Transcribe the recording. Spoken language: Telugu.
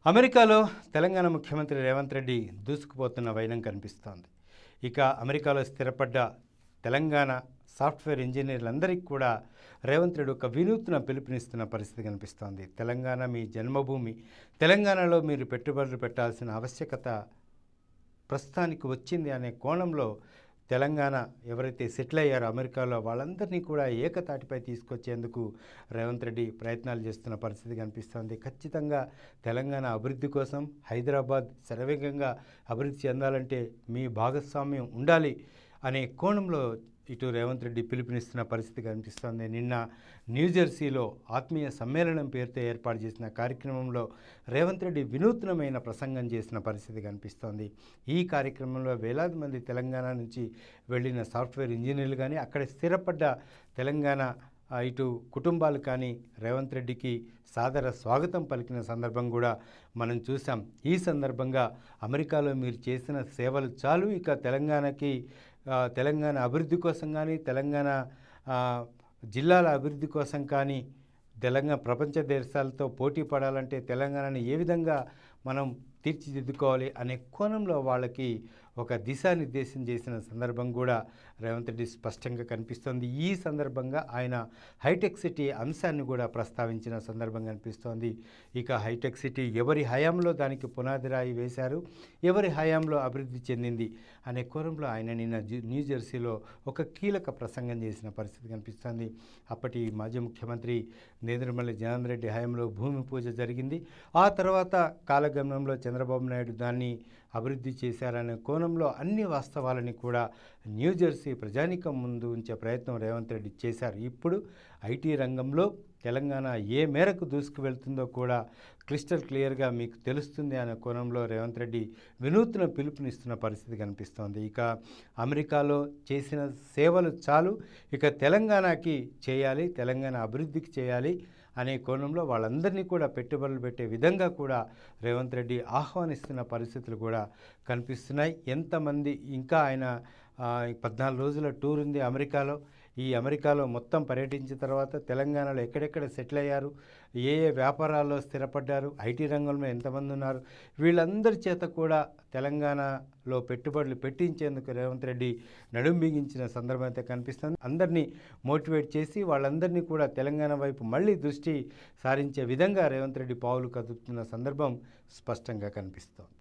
అమెరికాలో తెలంగాణ ముఖ్యమంత్రి రేవంత్ రెడ్డి దూసుకుపోతున్న వైనం కనిపిస్తోంది. ఇక అమెరికాలో స్థిరపడ్డ తెలంగాణ సాఫ్ట్వేర్ ఇంజనీర్లందరికీ కూడా రేవంత్ రెడ్డి ఒక వినూత్న పిలుపునిస్తున్న పరిస్థితి కనిపిస్తోంది. తెలంగాణ మీ జన్మభూమి, తెలంగాణలో మీరు పెట్టుబడులు పెట్టాల్సిన ఆవశ్యకత ప్రస్తుతానికి వచ్చింది అనే కోణంలో తెలంగాణ ఎవరైతే సెటిల్ అయ్యారో అమెరికాలో వాళ్ళందరినీ కూడా ఏకతాటిపై తీసుకొచ్చేందుకు రేవంత్ రెడ్డి ప్రయత్నాలు చేస్తున్న పరిస్థితి కనిపిస్తోంది. ఖచ్చితంగా తెలంగాణ అభివృద్ధి కోసం హైదరాబాద్ శరవేగంగా అభివృద్ధి చెందాలంటే మీ భాగస్వామ్యం ఉండాలి అనే కోణంలో ఇటు రేవంత్ రెడ్డి పిలుపునిస్తున్న పరిస్థితి కనిపిస్తోంది. నిన్న న్యూజెర్సీలో ఆత్మీయ సమ్మేళనం పేరుతో ఏర్పాటు చేసిన కార్యక్రమంలో రేవంత్ రెడ్డి వినూత్నమైన ప్రసంగం చేసిన పరిస్థితి కనిపిస్తోంది. ఈ కార్యక్రమంలో వేలాది మంది తెలంగాణ నుంచి వెళ్ళిన సాఫ్ట్వేర్ ఇంజనీర్లు కానీ అక్కడ స్థిరపడ్డ తెలంగాణ ఇటు కుటుంబాలు కానీ రేవంత్ రెడ్డికి సాదర స్వాగతం పలికిన సందర్భం కూడా మనం చూసాం. ఈ సందర్భంగా అమెరికాలో మీరు చేసిన సేవలు చాలు, ఇక తెలంగాణ అభివృద్ధి కోసం కానీ తెలంగాణ జిల్లాల అభివృద్ధి కోసం కానీ తెలంగాణ ప్రపంచ దేశాలతో పోటీ పడాలంటే తెలంగాణని ఏ విధంగా మనం తీర్చిదిద్దుకోవాలి అనే కోణంలో వాళ్ళకి ఒక దిశానిర్దేశం చేసిన సందర్భం కూడా రేవంత్ రెడ్డి స్పష్టంగా కనిపిస్తోంది. ఈ సందర్భంగా ఆయన హైటెక్ సిటీ అంశాన్ని కూడా ప్రస్తావించిన సందర్భం కనిపిస్తోంది. ఇక హైటెక్ సిటీ ఎవరి హయాంలో దానికి పునాది రాయి వేశారు, ఎవరి హయాంలో అభివృద్ధి చెందింది అనే కోణంలో ఆయన నిన్న న్యూజెర్సీలో ఒక కీలక ప్రసంగం చేసిన పరిస్థితి కనిపిస్తోంది. అప్పటి మాజీ ముఖ్యమంత్రి నేదురుమల్లి జనార్దన్ రెడ్డి హయాంలో భూమి పూజ జరిగింది. ఆ తర్వాత కాలగమనంలో చంద్రబాబు నాయుడు దాన్ని అభివృద్ధి చేశారనే కోణంలో అన్ని వాస్తవాలని కూడా న్యూజెర్సీ ప్రజానీకం ముందు ఉంచే ప్రయత్నం రేవంత్ రెడ్డి చేశారు. ఇప్పుడు ఐటీ రంగంలో తెలంగాణ ఏ మేరకు దూసుకు వెళ్తుందో కూడా క్లిస్టల్ క్లియర్గా మీకు తెలుస్తుంది అనే కోణంలో రేవంత్ రెడ్డి వినూత్న పిలుపునిస్తున్న పరిస్థితి కనిపిస్తోంది. ఇక అమెరికాలో చేసిన సేవలు చాలు, ఇక తెలంగాణకి చేయాలి, తెలంగాణ అభివృద్ధికి చేయాలి అనే కోణంలో వాళ్ళందరినీ కూడా పెట్టుబడులు పెట్టే విధంగా కూడా రేవంత్ రెడ్డి ఆహ్వానిస్తున్న పరిస్థితులు కూడా కనిపిస్తున్నాయి. ఎంతమంది ఇంకా ఆయన 14 రోజుల టూర్ ఉంది అమెరికాలో. ఈ అమెరికాలో మొత్తం పర్యటించిన తర్వాత తెలంగాణలో ఎక్కడెక్కడ సెటిల్ అయ్యారు, ఏ ఏ వ్యాపారాల్లో స్థిరపడ్డారు, ఐటీ రంగంలో ఎంతమంది ఉన్నారు, వీళ్ళందరి చేత కూడా తెలంగాణలో పెట్టుబడులు పెట్టించేందుకు రేవంత్ రెడ్డి నడుం బిగించిన సందర్భం అయితే కనిపిస్తుంది. అందరినీ మోటివేట్ చేసి వాళ్ళందరినీ కూడా తెలంగాణ వైపు మళ్ళీ దృష్టి సారించే విధంగా రేవంత్ రెడ్డి పావులు కదుపుతున్న సందర్భం స్పష్టంగా కనిపిస్తోంది.